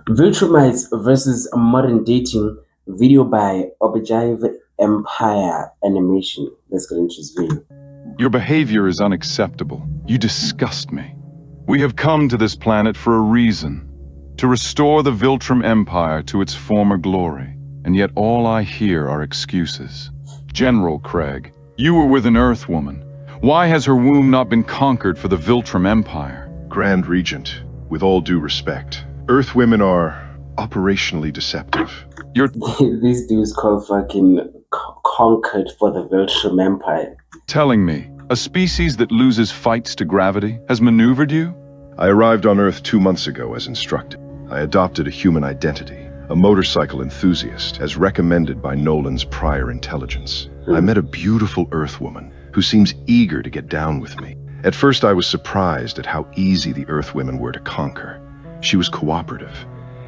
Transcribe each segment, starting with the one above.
Viltrumites versus modern dating video by Objective Empire Animation. Let's get into this video. Your behavior is unacceptable. You disgust me. We have come to this planet for a reason. To restore the Viltrum Empire to its former glory. And yet all I hear are excuses. General Craig, you were with an Earth woman. Why has her womb not been conquered for the Viltrum Empire? Grand Regent, with all due respect, Earth women are operationally deceptive. These dudes call fucking conquered for the Viltrum Empire. Telling me, a species that loses fights to gravity has maneuvered you? I arrived on Earth 2 months ago as instructed. I adopted a human identity, a motorcycle enthusiast, as recommended by Nolan's prior intelligence. I met a beautiful Earth woman who seems eager to get down with me. At first I was surprised at how easy the Earth women were to conquer. She was cooperative,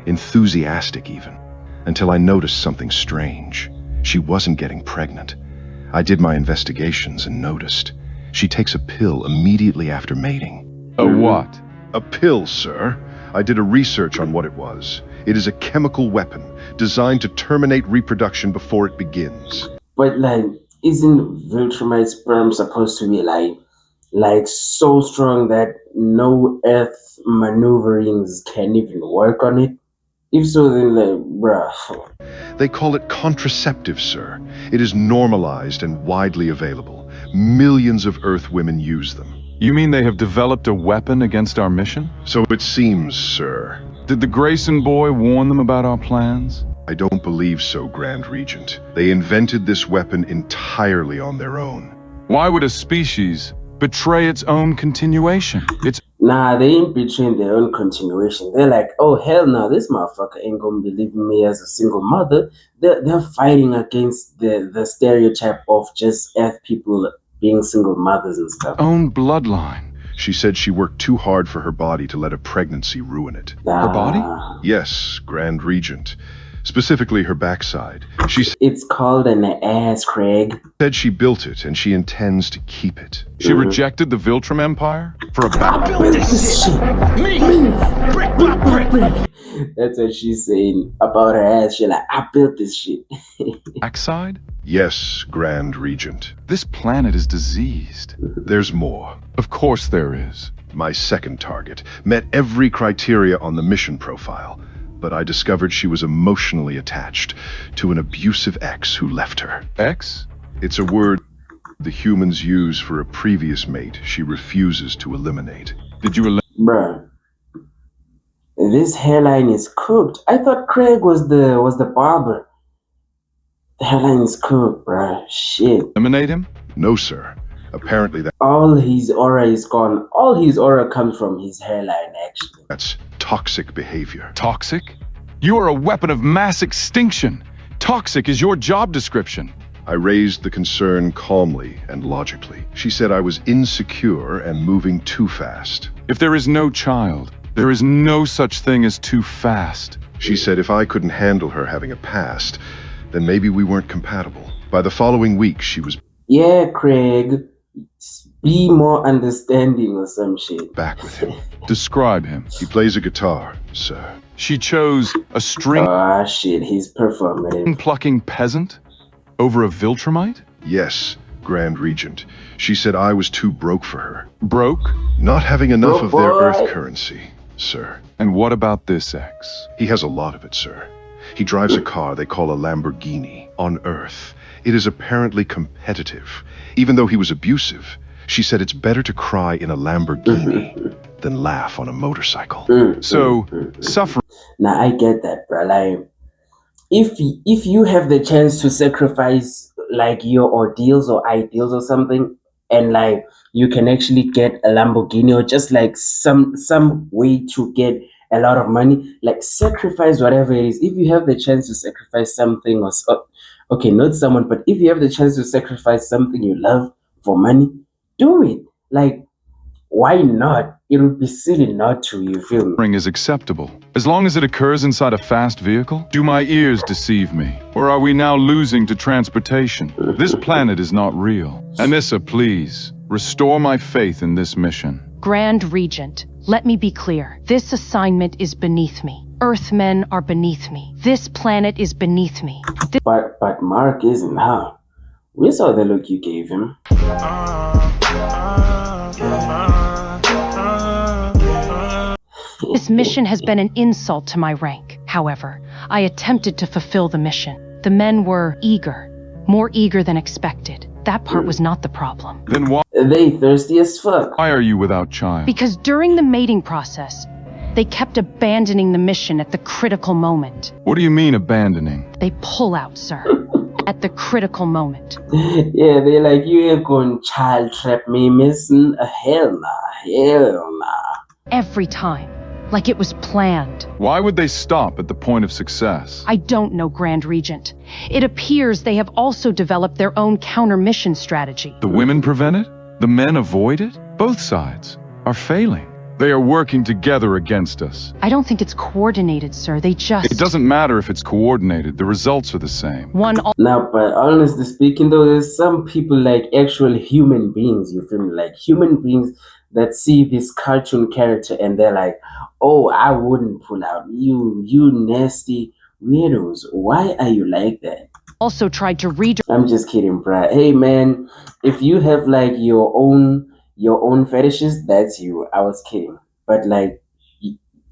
enthusiastic even, until I noticed something strange. She wasn't getting pregnant. I did my investigations and noticed. She takes a pill immediately after mating. A what? A pill, sir. I did a research on what it was. It is a chemical weapon designed to terminate reproduction before it begins. But like, isn't Viltrumite sperm supposed to be like so strong that no Earth maneuverings can even work on it? If so, then like, bruh. They call it contraceptive, sir. It is normalized and widely available. Millions of Earth women use them. You mean they have developed a weapon against our mission? So it seems, sir. Did the Grayson boy warn them about our plans? I don't believe so, Grand Regent. They invented this weapon entirely on their own. Why would a species betray its own continuation? Nah, they ain't betraying their own continuation. They're like, oh hell no, this motherfucker ain't gonna be leaving me as a single mother. They're fighting against the stereotype of just Earth people being single mothers and stuff. Own bloodline. She said she worked too hard for her body to let a pregnancy ruin it. Her body? Yes, Grand Regent. Specifically her backside. It's called an ass, Craig. Said she built it and she intends to keep it. She rejected the Viltrum Empire for a This shit. Brick, brick, brick. That's what she's saying about her ass. She's like, I built this shit. backside? Yes, Grand Regent. This planet is diseased. There's more. Of course there is. My second target met every criteria on the mission profile, but I discovered she was emotionally attached to an abusive ex who left her. Ex? It's a word the humans use for a previous mate she refuses to eliminate. Did you Bruh. This hairline is cooked. I thought Craig was the barber. The hairline is cooked, bruh. Shit. eliminate him? No, sir. Apparently All his aura is gone. All his aura comes from his hairline, actually. that's toxic behavior. Toxic? You are a weapon of mass extinction. Toxic is your job description. I raised the concern calmly and logically. She said I was insecure and moving too fast. If there is no child, there is no such thing as too fast. She said if I couldn't handle her having a past, then maybe we weren't compatible. By the following week, she was Yeah, Craig. Be more understanding or some shit. back with him. Describe him. He plays a guitar, sir. She chose a string Ah, shit. He's performative. plucking peasant over a Viltrumite? Yes, Grand Regent. She said I was too broke for her. Broke? Not having enough Oh, of their boy. Earth currency, sir. And what about this ex? He has a lot of it, sir. He drives a car they call a Lamborghini on Earth. It is apparently competitive. Even though he was abusive, she said it's better to cry in a Lamborghini than laugh on a motorcycle. So, suffering Now I get that, bro. Like, if you have the chance to sacrifice like your ordeals or ideals or something, and like you can actually get a Lamborghini or just like some way to get a lot of money, like sacrifice whatever it is. If you have the chance to sacrifice something or okay, not someone, but if you have the chance to sacrifice something you love for money, do it. Like, why not? It would be silly not to, you feel me? is acceptable. As long as it occurs inside a fast vehicle? Do my ears deceive me? Or are we now losing to transportation? This planet is not real. Anissa, please, restore my faith in this mission. Grand Regent, let me be clear. This assignment is beneath me. Earthmen are beneath me. This planet is beneath me. But Mark isn't, huh? We saw the look you gave him. This mission has been an insult to my rank. However, I attempted to fulfill the mission. The men were eager, more eager than expected. That part was not the problem. Then why They thirsty as fuck. are you without child? Because during the mating process, they kept abandoning the mission at the critical moment. What do you mean abandoning? They pull out, sir, at the critical moment. Yeah, they like, you ain't gonna child trap me, missing. Hell nah, hell nah. Every time, like it was planned. Why would they stop at the point of success? I don't know, Grand Regent. It appears they have also developed their own counter-mission strategy. The women prevent it? The men avoid it? Both sides are failing. They are working together against us. I don't think it's coordinated, sir. They just... It doesn't matter if it's coordinated, the results are the same. Now, but honestly speaking, though, there's some people like actual human beings, you feel me? Like human beings that see this cartoon character and they're like, oh, I wouldn't pull out. You nasty weirdos. Why are you like that? also tried to redirect... I'm just kidding, bruh. Hey, man, if you have like your own fetishes, that's you. I was kidding. But like,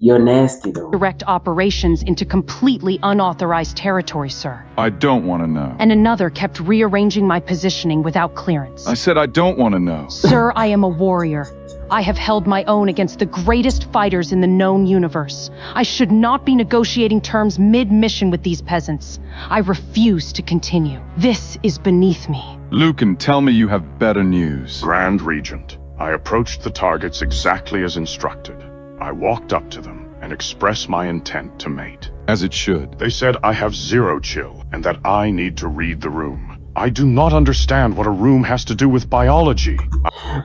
you're nasty though. direct operations into completely unauthorized territory, sir. I don't want to know. And another kept rearranging my positioning without clearance. I said I don't want to know. Sir, I am a warrior. I have held my own against the greatest fighters in the known universe. I should not be negotiating terms mid-mission with these peasants. I refuse to continue. This is beneath me. Lucan, tell me you have better news. Grand Regent, I approached the targets exactly as instructed. I walked up to them and expressed my intent to mate. As it should. They said I have 0 chill and that I need to read the room. I do not understand what a room has to do with biology.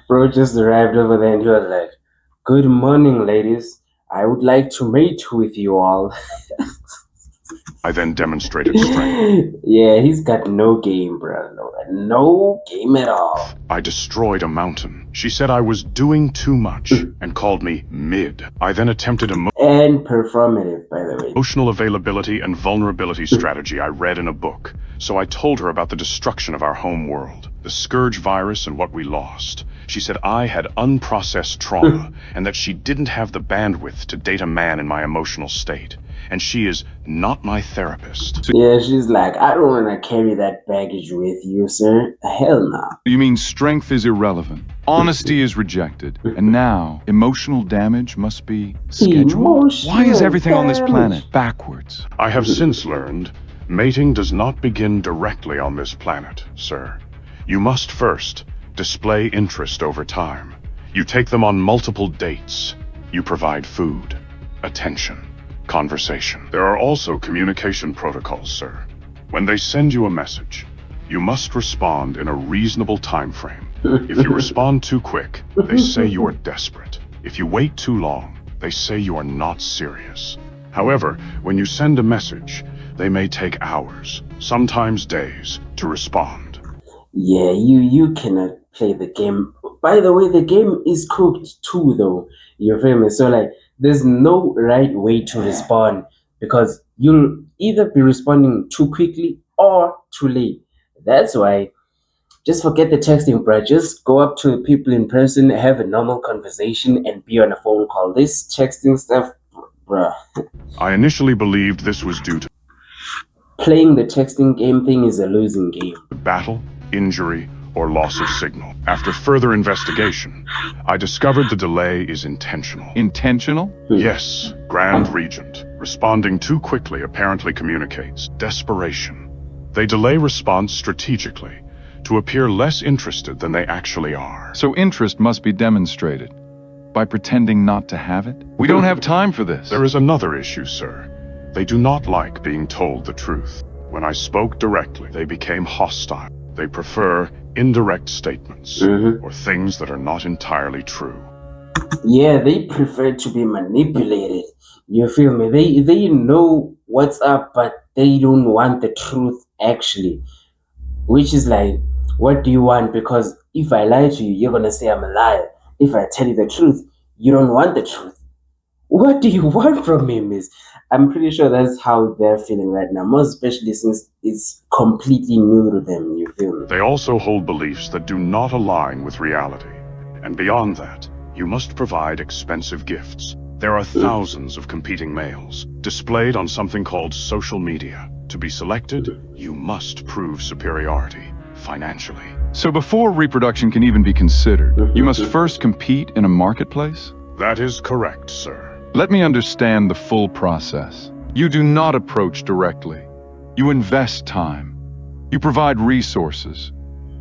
Bro just arrived over there and he was like, good morning, ladies. I would like to mate with you all. I then demonstrated strength. Yeah, he's got no game, bro. No game at all. I destroyed a mountain. She said I was doing too much and called me mid. I then attempted And performative, by the way. emotional availability and vulnerability strategy I read in a book. So I told her about the destruction of our home world, the scourge virus and what we lost. She said I had unprocessed trauma and that she didn't have the bandwidth to date a man in my emotional state. And she is not my therapist. Yeah, she's like, I don't want to carry that baggage with you, sir. Hell no. You mean strength is irrelevant, honesty is rejected, and now emotional damage must be scheduled? Why is everything on this planet backwards? I have since learned mating does not begin directly on this planet, sir. You must first display interest over time. You take them on multiple dates. You provide food, attention, conversation. There are also communication protocols, sir. When they send you a message, you must respond in a reasonable time frame. If you respond too quick, they say you are desperate. If you wait too long, they say you are not serious. However, when you send a message, they may take hours, sometimes days, to respond. Yeah, you cannot play the game. By the way, the game is cooked too, though. You feel me? So like, there's no right way to respond because you'll either be responding too quickly or too late. That's why just forget the texting, bro. Just go up to people in person, have a normal conversation, and be on a phone call. This texting stuff, bruh. I initially believed this was due to Playing the texting game thing is a losing game. battle, injury, or loss of signal. After further investigation, I discovered the delay is intentional. Intentional? Yes, Grand Regent. Responding too quickly apparently communicates desperation. They delay response strategically to appear less interested than they actually are. So interest must be demonstrated by pretending not to have it? We don't have time for this. There is another issue, sir. They do not like being told the truth. When I spoke directly, they became hostile. They prefer indirect statements or things that are not entirely true. Yeah, they prefer to be manipulated. You feel me? They know what's up, but they don't want the truth actually. Which is like, what do you want? Because if I lie to you, you're gonna say I'm a liar. If I tell you the truth, you don't want the truth. What do you want from me, miss? I'm pretty sure that's how they're feeling right now, most especially since it's completely new to them, you feel me? They also hold beliefs that do not align with reality. And beyond that, you must provide expensive gifts. There are thousands of competing males, displayed on something called social media. To be selected, you must prove superiority, financially. So before reproduction can even be considered, you must first compete in a marketplace? That is correct, sir. Let me understand the full process. You do not approach directly. You invest time. You provide resources.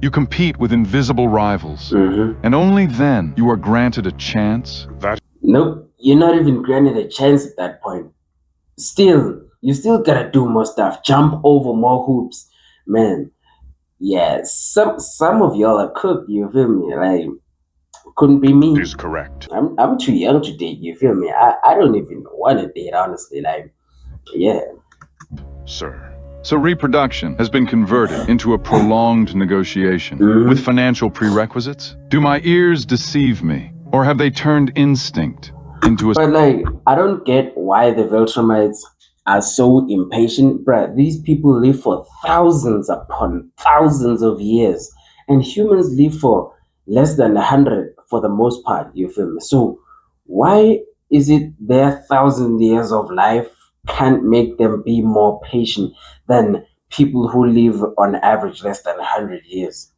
You compete with invisible rivals. And only then you are granted a chance. Nope, you're not even granted a chance at that point. Still, you still gotta do more stuff, jump over more hoops. Man, yeah, some of y'all are cooked, you feel me? Like, couldn't be me. Is correct. I'm too young to date, you feel me? I don't even want to date, honestly. Like, yeah. Sir. So reproduction has been converted into a prolonged negotiation with financial prerequisites? Do my ears deceive me? Or have they turned instinct into a... But like, I don't get why the Viltrumites are so impatient, bruh. These people live for thousands upon thousands of years, and humans live for less than 100 for the most part. You feel me? So why is it their 1,000 years of life can't make them be more patient than people who live on average less than 100 years?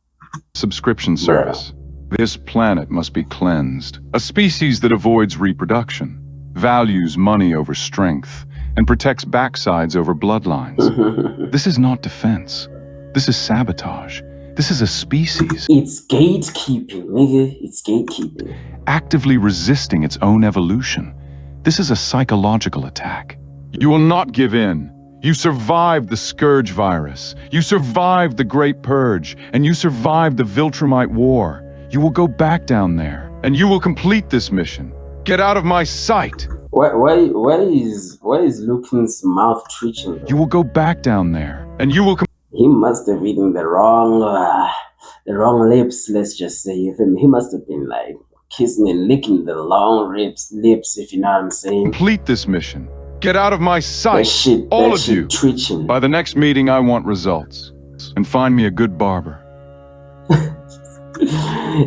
subscription service? This planet must be cleansed. A species that avoids reproduction, values money over strength, and protects backsides over bloodlines. This is not defense. This is sabotage. This is a species It's gatekeeping, nigga. It's gatekeeping. actively resisting its own evolution. This is a psychological attack. You will not give in. You survived the Scourge virus. You survived the Great Purge. And you survived the Viltrumite War. You will go back down there, and you will complete this mission. Get out of my sight! Why is Lucan's mouth twitching? You will go back down there, and you will... He must have eaten the wrong lips. Let's just say, if he must have been like kissing and licking the long lips, if you know what I'm saying. complete this mission. Get out of my sight, all That of you. shit twitching. By the next meeting, I want results. And find me a good barber.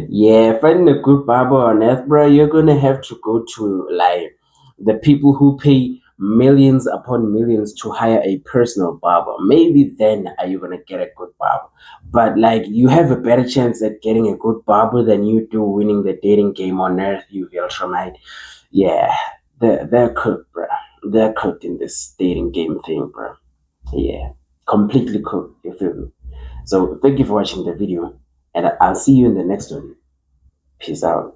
Yeah, finding a good barber on earth, bro, you're gonna have to go to like the people who pay millions upon millions to hire a personal barber. Maybe then are you gonna get a good barber. But like, you have a better chance at getting a good barber than you do winning the dating game on earth, you Viltrumite. Yeah, they're cooked, bro. They're cooked in this dating game thing, bro. Yeah, completely cooked. You feel me? So thank you for watching the video, and I'll see you in the next one. Peace out.